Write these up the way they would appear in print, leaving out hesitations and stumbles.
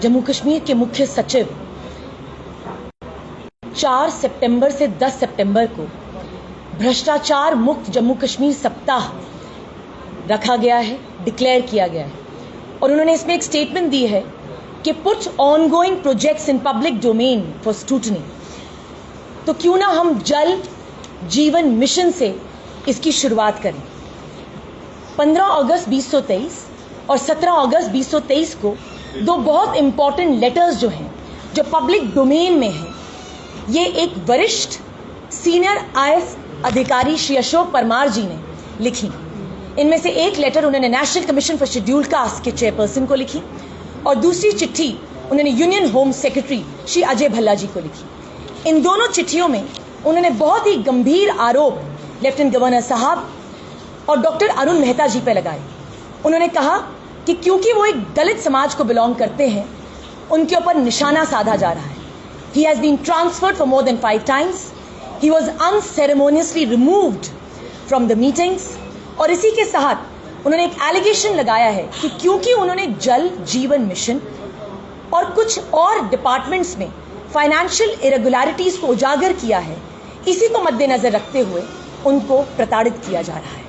जम्मू कश्मीर के मुख्य सचिव 4 सितंबर से 10 सितंबर को भ्रष्टाचार मुक्त जम्मू कश्मीर सप्ताह रखा गया है, डिक्लेयर किया गया है। और उन्होंने इसमें एक स्टेटमेंट दी है कि put ongoing projects in public domain for scrutiny. तो क्यों ना हम जल जीवन मिशन से इसकी शुरुआत करें। 15 अगस्त 2023 और 17 अगस्त 2023 को दो बहुत इंपॉर्टेंट लेटर्स जो हैं, जो पब्लिक डोमेन में हैं, ये एक वरिष्ठ सीनियर IAS अधिकारी श्री अशोक परमार जी ने लिखी। इनमें से एक लेटर उन्होंने national commission for scheduled caste के चेयरपर्सन को लिखी और दूसरी चिट्ठी उन्होंने union home secretary Shri Ajay Bhalla ji को लिखी। इन दोनों चिट्ठियों में उन्होंने बहुत ही गंभीर आरोप लेफ्टिनेंट गवर्नर साहब और डॉक्टर अरुण मेहता जी पे लगाए। उन्होंने कहा कि क्योंकि वो एक दलित समाज को बिलोंग करते हैं, उनके ऊपर निशाना साधा जा रहा है। He has been transferred for more than 5 times. He was unceremoniously removed from the meetings. और इसी के साथ उन्होंने एक एलिगेशन लगाया है कि क्योंकि उन्होंने जल जीवन मिशन और कुछ और डिपार्टमेंट्स में फाइनेंशियल इरेगुलरिटीज को उजागर किया है, इसी को मद्देनजर रखते हुए उनको प्रताड़ित किया जा रहा है।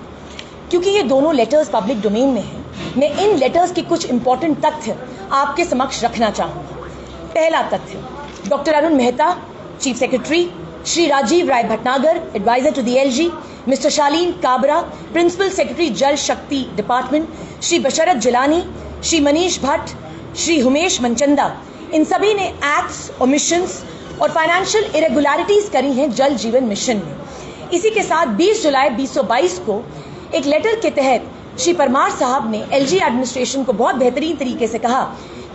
क्योंकि ये दोनों लेटर्स पब्लिक डोमेन में हैं, मैं इन लेटर्स के कुछ इंपॉर्टेंट तथ्य आपके समक्ष रखना चाहूंगा। पहला तथ्य, doctor Arun Mehta chief secretary, Shri Rajeev Rai Bhatnagar adviser to the LG, mister Shaleen Kabra principal secretary Jal Shakti department, Shri Basharat Jilani, Shri Manish Bhatt, Shri Humesh Manchanda, इन सभी ने एक्ट्स, ओमिशंस और फाइनेंशियल इरेगुलरिटीज करी हैं जल जीवन मिशन में। इसी के साथ 20 जुलाई 2022 को एक लेटर के तहत श्री परमार साहब ने LG एडमिनिस्ट्रेशन को बहुत बेहतरीन तरीके से कहा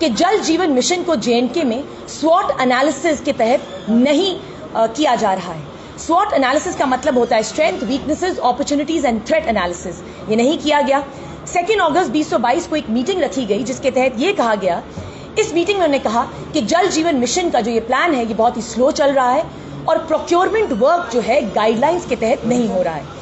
कि जल जीवन मिशन को JNK में SWOT एनालिसिस के तहत नहीं किया जा रहा है। SWOT एनालिसिस का मतलब होता है strength, weaknesses, opportunities and threat analysis. ये नहीं किया गया। 2 अगस्त 2022 को एक मीटिंग रखी गई जिसके तहत ये कहा गया, इस मीटिंग में उन्होंने कहा कि जल जीवन मिशन का जो ये प्लान है ये बहुत ही स्लो चल रहा है और प्रोक्योरमेंट वर्क जो है गाइडलाइंस के तहत नहीं हो रहा है।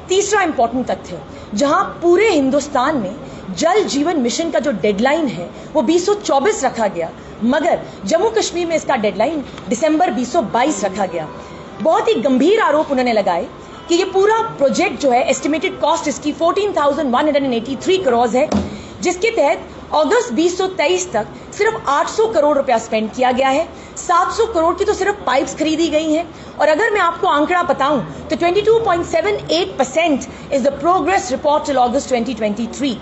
तीसरा इंपॉर्टेंट तथ्य, जहां पूरे हिंदुस्तान में जल जीवन मिशन का जो डेडलाइन है वो 2024 रखा गया, मगर जम्मू कश्मीर में इसका डेडलाइन दिसंबर 2022 रखा गया। बहुत ही गंभीर आरोप उन्होंने लगाए कि ये पूरा प्रोजेक्ट जो है एस्टिमेटेड कॉस्ट इसकी 14,183 करोड़ है, जिसके तहत अगस्त 2023 तक सिर्फ 800 करोड़ रुपया स्पेंड किया गया है। 700 करोड़ की तो सिर्फ पाइप्स खरीदी गई हैं। और अगर मैं आपको आंकड़ा बताऊं तो 22.78% is the progress report till August 2023।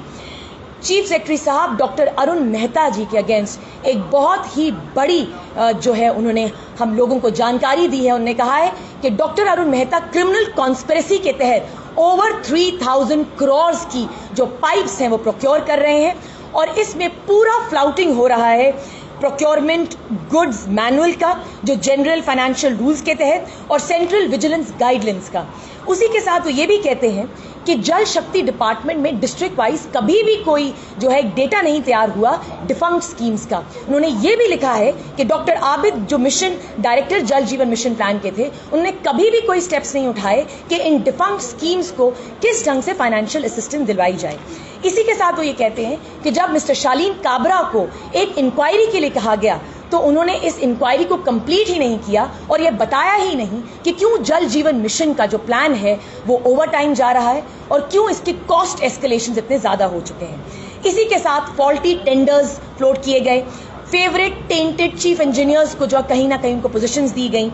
Chief secretary साहब डॉक्टर अरुण मेहता जी के अगेंस्ट एक बहुत ही बड़ी जो है उन्होंने हम लोगों को जानकारी दी है। उन्होंने कहा है कि doctor Arun Mehta criminal conspiracy के तहत ओवर 3000 करोड़ की जो पाइप्स हैं वो प्रोक्योर कर रहे हैं और इसमें पूरा फ्लाउटिंग हो रहा है प्रोक्योरमेंट गुड्स मैनुअल का, जो जनरल फाइनेंशियल रूल्स के तहत, और सेंट्रल विजिलेंस गाइडलाइंस का। उसी के साथ वो ये भी कहते हैं कि जल शक्ति डिपार्टमेंट में डिस्ट्रिक्ट वाइज कभी भी कोई जो है डेटा नहीं तैयार हुआ डिफंक्ट स्कीम्स का। उन्होंने ये भी लिखा है कि डॉक्टर आबिद जो मिशन डायरेक्टर जल जीवन मिशन प्लान के थे, उन्होंने कभी भी कोई स्टेप्स नहीं उठाए कि इन डिफंक्ट स्कीम्स को किस ढंग से फाइनेंशियल असिस्टेंस दिलवाई जाए। इसी के साथ वो ये कहते हैं कि जब मिस्टर शालीन काबरा को एक इंक्वायरी के लिए कहा गया तो उन्होंने इस इंक्वायरी को कंप्लीट ही नहीं किया और यह बताया ही नहीं कि क्यों जल जीवन मिशन का जो प्लान है वो ओवर टाइम जा रहा है और क्यों इसके कॉस्ट एस्केलेशन इतने ज्यादा हो चुके हैं। इसी के साथ फॉल्टी टेंडर्स फ्लोट किए गए, फेवरेट टेंटेड चीफ इंजीनियर्स को जो कहीं ना कहीं उनको पोजीशंस दी गई।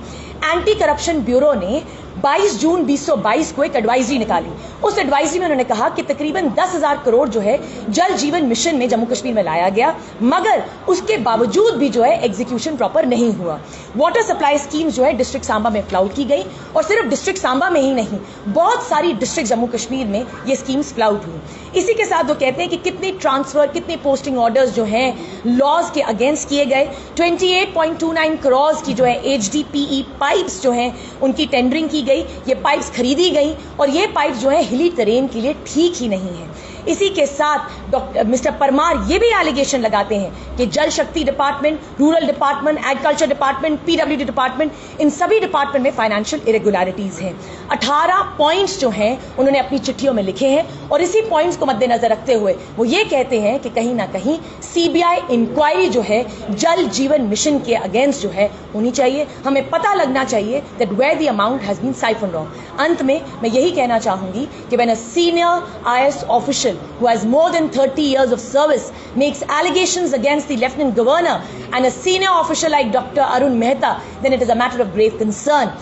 एंटी करप्शन ब्यूरो ने 22 जून 2022 को एक एडवाइजरी निकाली। उस एडवाइजरी में उन्होंने कहा कि तकरीबन 10,000 करोड़ जो है जल जीवन मिशन में जम्मू कश्मीर में लाया गया, मगर उसके बावजूद भी जो है एग्जीक्यूशन प्रॉपर नहीं हुआ। वाटर सप्लाई स्कीम जो है डिस्ट्रिक्ट सांबा में फ्लाउट की गई और सिर्फ डिस्ट्रिक्ट सांबा में ही नहीं, बहुत सारी डिस्ट्रिक्ट जम्मू कश्मीर में ये स्कीम्स फ्लाउट हुई। इसी के साथ वो कहते हैं कि कितने ट्रांसफर, कितने पोस्टिंग ऑर्डर्स जो हैं लॉज के अगेंस्ट किए गए। 28.29 करोड़ की जो है HDPE पाइप्स जो हैं उनकी टेंडरिंग की गई, ये पाइप्स खरीदी गई और ये पाइप्स जो है हिली टेरेन के लिए ठीक ही नहीं है। इसी के साथ डॉक्टर मिस्टर परमार ये भी एलिगेशन लगाते हैं कि Jal Shakti department, rural department, agriculture department, PWD department, इन सभी डिपार्टमेंट में फाइनेंशियल इरेगुलरिटीज हैं। 18 पॉइंट्स जो हैं उन्होंने अपनी चिट्ठियों में लिखे हैं और इसी पॉइंट्स को मद्देनजर रखते हुए वो ये कहते हैं कि कहीं ना कहीं सीबीआई इंक्वायरी जो है जल जीवन मिशन के अगेंस्ट जो है होनी चाहिए। हमें पता लगना चाहिए that where the amount has been siphoned off. अंत में मैं यही कहना चाहूंगी कि when a senior IAS official who has more than 30 years of service makes allegations against the Lieutenant Governor and a senior official like Dr. Arun Mehta, then it is a matter of grave concern.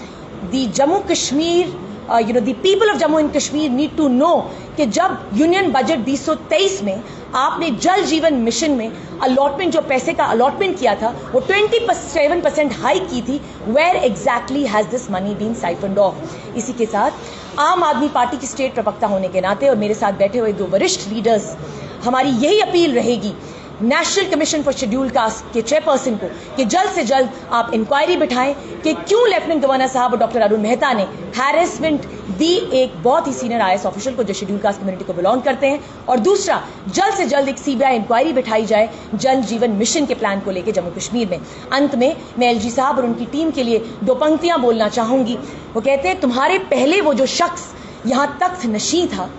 The Jammu Kashmir the people of Jammu and Kashmir need to know कि जब union budget 2023 में आपने जल जीवन mission में allotment, जो पैसे का अलॉटमेंट किया था, वो 27% हाइक की थी, where exactly has this money been siphoned off. इसी के साथ आम आदमी पार्टी की स्टेट प्रवक्ता होने के नाते और मेरे साथ बैठे हुए 2 वरिष्ठ लीडर्स, हमारी यही अपील रहेगी national commission for scheduled caste के चेयरपर्सन को कि जल्द से जल्द आप इंक्वायरी बिठाएं कि क्यों लेफ्टिनेंट गवर्नर साहब और डॉक्टर अरुण मेहता ने हैरेसमेंट दी एक बहुत ही सीनियर IAS ऑफिशियल को जो शेड्यूल्ड कास्ट कम्युनिटी को बिलोंग करते हैं, और दूसरा जल्द से जल्द एक सीबीआई इंक्वायरी बिठाई जाए जल जीवन मिशन के प्लान को लेकर जम्मू कश्मीर में। अंत में मैं LG साहब और उनकी टीम के लिए 2 पंक्तियां बोलना चाहूंगी। वो कहते हैं, तुम्हारे पहले वो जो शख्स यहां तख्त नशी था,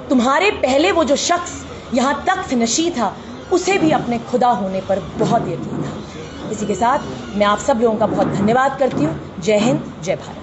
तुम्हारे पहले वो जो शख्स यहां तख्त नशी था, उसे भी अपने खुदा होने पर बहुत यकीन था। इसी के साथ मैं आप सब लोगों का बहुत धन्यवाद करती हूँ। जय हिंद, जय भारत।